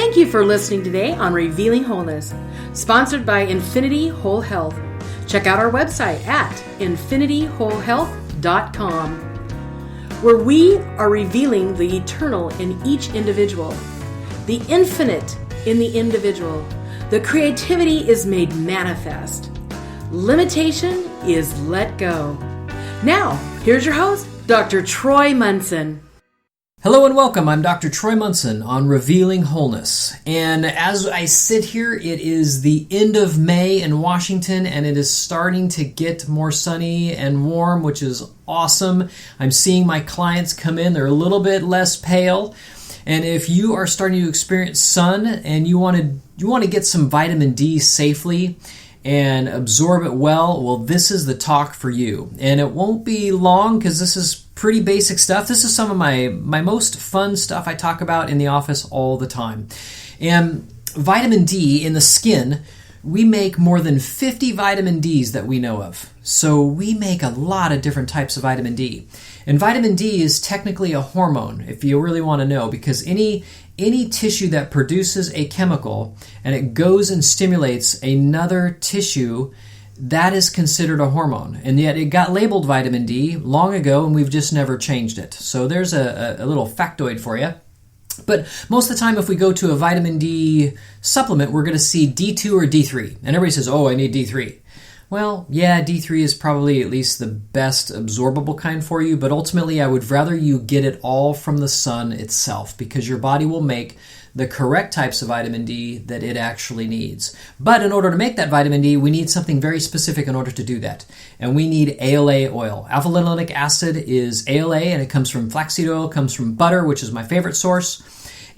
Thank you for listening today on Revealing Wholeness, sponsored by Infinity Whole Health. Check out our website at infinityWholeHealth.com, where we are revealing the eternal in each individual, the infinite in the individual. The creativity is made manifest. Limitation is let go. Now, here's your host, Dr. Troy Munson. Hello and welcome. I'm Dr. Troy Munson on Revealing Wholeness. And as I sit here, it is the end of May in Washington, and it is starting to get more sunny and warm, which is awesome. I'm seeing my clients come in. They're a little bit less pale. And if you are starting to experience sun and you want to get some vitamin D safely and absorb it well, this is the talk for you. And it won't be long because this is pretty basic stuff. This is some of my most fun stuff I talk about in the office all the time. And vitamin D in the skin, we make more than 50 vitamin Ds that we know of. So we make a lot of different types of vitamin D. And vitamin D is technically a hormone, if you really want to know, because any tissue that produces a chemical and it goes and stimulates another tissue, that is considered a hormone. And yet it got labeled vitamin D long ago, and we've just never changed it. So there's a little factoid for you. But most of the time, if we go to a vitamin D supplement, we're going to see D2 or D3. And everybody says, I need D3. Well, yeah, D3 is probably at least the best absorbable kind for you, but ultimately I would rather you get it all from the sun itself, because your body will make the correct types of vitamin D that it actually needs. But in order to make that vitamin D, we need something very specific in order to do that. And we need ALA oil. Alpha-linolenic acid is ALA, and it comes from flaxseed oil, comes from butter, which is my favorite source.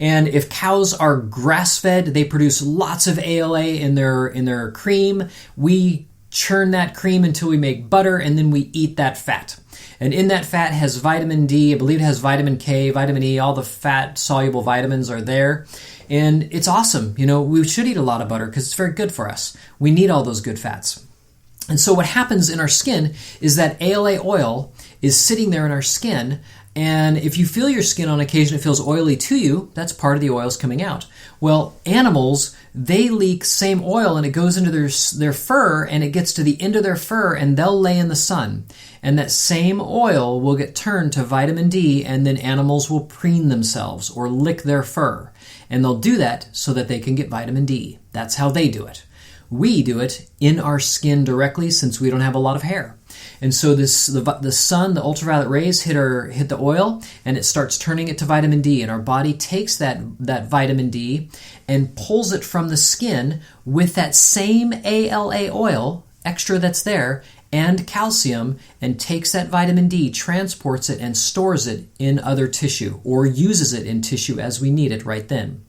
And if cows are grass-fed, they produce lots of ALA in their cream. We churn that cream until we make butter, and then we eat that fat. And in that fat has vitamin D, I believe it has vitamin K, vitamin E, all the fat-soluble vitamins are there. And it's awesome. We should eat a lot of butter because it's very good for us. We need all those good fats. And so what happens in our skin is that ALA oil is sitting there in our skin, and if you feel your skin on occasion, it feels oily to you, that's part of the oils coming out. Well, animals, they leak same oil, and it goes into their fur, and it gets to the end of their fur, and they'll lay in the sun. And that same oil will get turned to vitamin D, and then animals will preen themselves or lick their fur. And they'll do that so that they can get vitamin D. That's how they do it. We do it in our skin directly, since we don't have a lot of hair. And so the sun, the ultraviolet rays hit the oil, and it starts turning it to vitamin D. And our body takes that vitamin D and pulls it from the skin with that same ALA oil, extra that's there, and calcium, and takes that vitamin D, transports it, and stores it in other tissue, or uses it in tissue as we need it right then.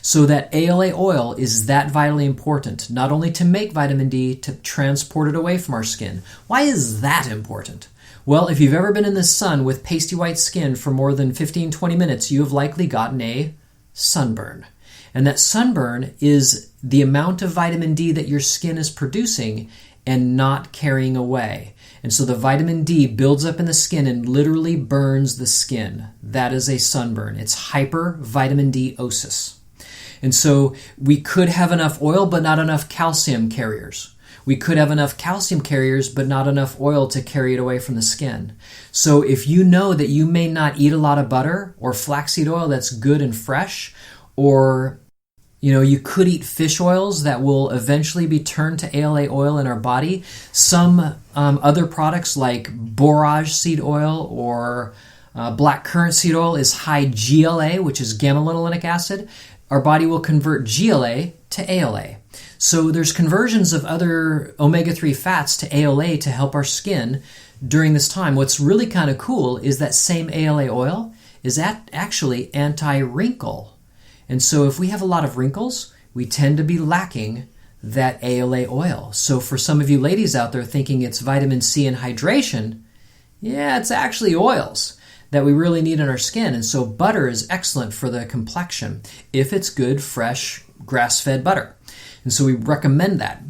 So that ALA oil is that vitally important, not only to make vitamin D, to transport it away from our skin. Why is that important? Well, if you've ever been in the sun with pasty white skin for more than 15-20 minutes, you have likely gotten a sunburn. And that sunburn is the amount of vitamin D that your skin is producing and not carrying away. And so the vitamin D builds up in the skin and literally burns the skin. That is a sunburn. It's hypervitamin D-osis. And so we could have enough oil, but not enough calcium carriers. We could have enough calcium carriers, but not enough oil to carry it away from the skin. So if you know that you may not eat a lot of butter or flaxseed oil that's good and fresh, or you could eat fish oils that will eventually be turned to ALA oil in our body. Some other products like borage seed oil or black currant seed oil is high GLA, which is gamma-linolenic acid. Our body will convert GLA to ALA. So there's conversions of other omega-3 fats to ALA to help our skin during this time. What's really kind of cool is that same ALA oil is actually anti-wrinkle. And so if we have a lot of wrinkles, we tend to be lacking that ALA oil. So for some of you ladies out there thinking it's vitamin C and hydration, yeah, it's actually oils that we really need in our skin. And so butter is excellent for the complexion if it's good, fresh, grass-fed butter. And so we recommend that.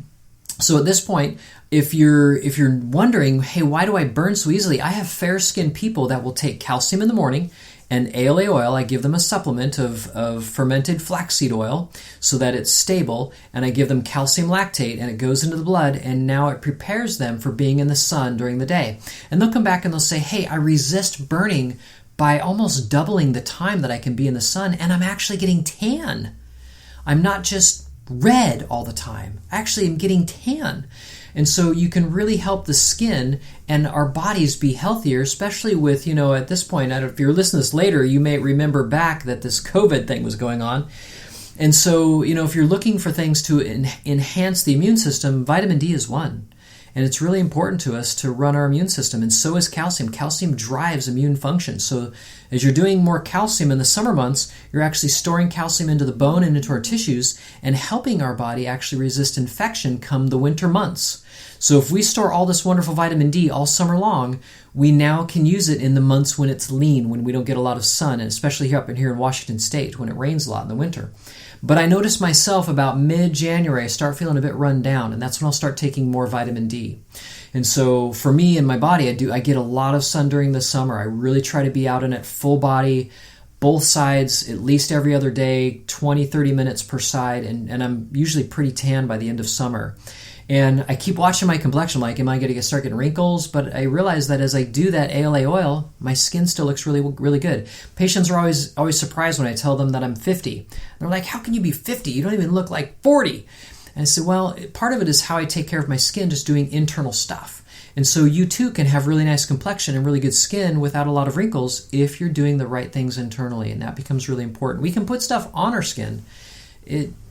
So at this point, if you're wondering, hey, why do I burn so easily? I have fair-skinned people that will take calcium in the morning And ALA oil, I give them a supplement of fermented flaxseed oil so that it's stable, and I give them calcium lactate, and it goes into the blood, and now it prepares them for being in the sun during the day. And they'll come back and they'll say, hey, I resist burning by almost doubling the time that I can be in the sun, and I'm actually getting tan. I'm not just red all the time. Actually, I'm getting tan. And so you can really help the skin and our bodies be healthier, especially with, at this point, if you're listening to this later, you may remember back that this COVID thing was going on. And so, if you're looking for things to enhance the immune system, vitamin D is one. And it's really important to us to run our immune system, and so is calcium. Calcium drives immune function. So as you're doing more calcium in the summer months, you're actually storing calcium into the bone and into our tissues and helping our body actually resist infection come the winter months. So if we store all this wonderful vitamin D all summer long, we now can use it in the months when it's lean, when we don't get a lot of sun, and especially here in Washington State when it rains a lot in the winter. But I notice myself about mid-January, I start feeling a bit run down, and that's when I'll start taking more vitamin D. And so for me and my body, I get a lot of sun during the summer. I really try to be out in it full body, both sides, at least every other day, 20, 30 minutes per side, and I'm usually pretty tan by the end of summer. And I keep watching my complexion, like, am I going to start getting wrinkles? But I realize that as I do that ALA oil, my skin still looks really, really good. Patients are always surprised when I tell them that I'm 50. They're like, how can you be 50? You don't even look like 40. And I say, well, part of it is how I take care of my skin, just doing internal stuff. And so you too can have really nice complexion and really good skin without a lot of wrinkles if you're doing the right things internally, and that becomes really important. We can put stuff on our skin,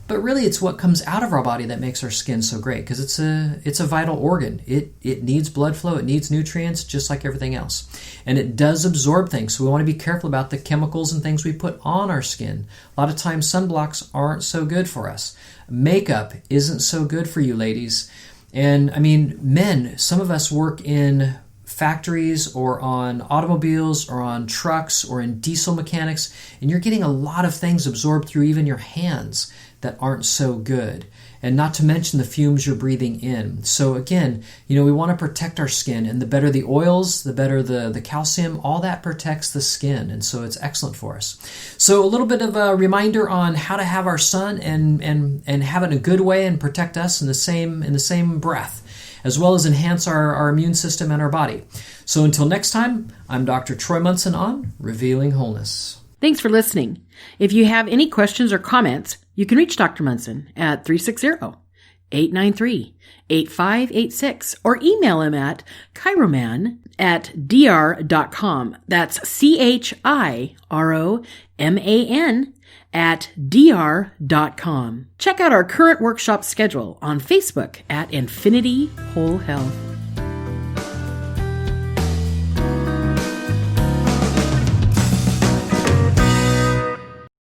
but really it's what comes out of our body that makes our skin so great, because it's a vital organ. It needs blood flow, it needs nutrients just like everything else. And it does absorb things, so we want to be careful about the chemicals and things we put on our skin. A lot of times sunblocks aren't so good for us. Makeup isn't so good for you ladies. And I mean, men, some of us work in factories or on automobiles or on trucks or in diesel mechanics, and you're getting a lot of things absorbed through even your hands that aren't so good, and not to mention the fumes you're breathing in. So again, we want to protect our skin, and the better the oils, the better the calcium, all that protects the skin, and so it's excellent for us. So a little bit of a reminder on how to have our sun and have it in a good way and protect us in the same breath, as well as enhance our immune system and our body. So until next time, I'm Dr. Troy Munson on Revealing Wholeness. Thanks for listening. If you have any questions or comments, you can reach Dr. Munson at 360-893-8586 or email him at chiroman@dr.com. That's chiroman@dr.com. Check out our current workshop schedule on Facebook at Infinity Whole Health.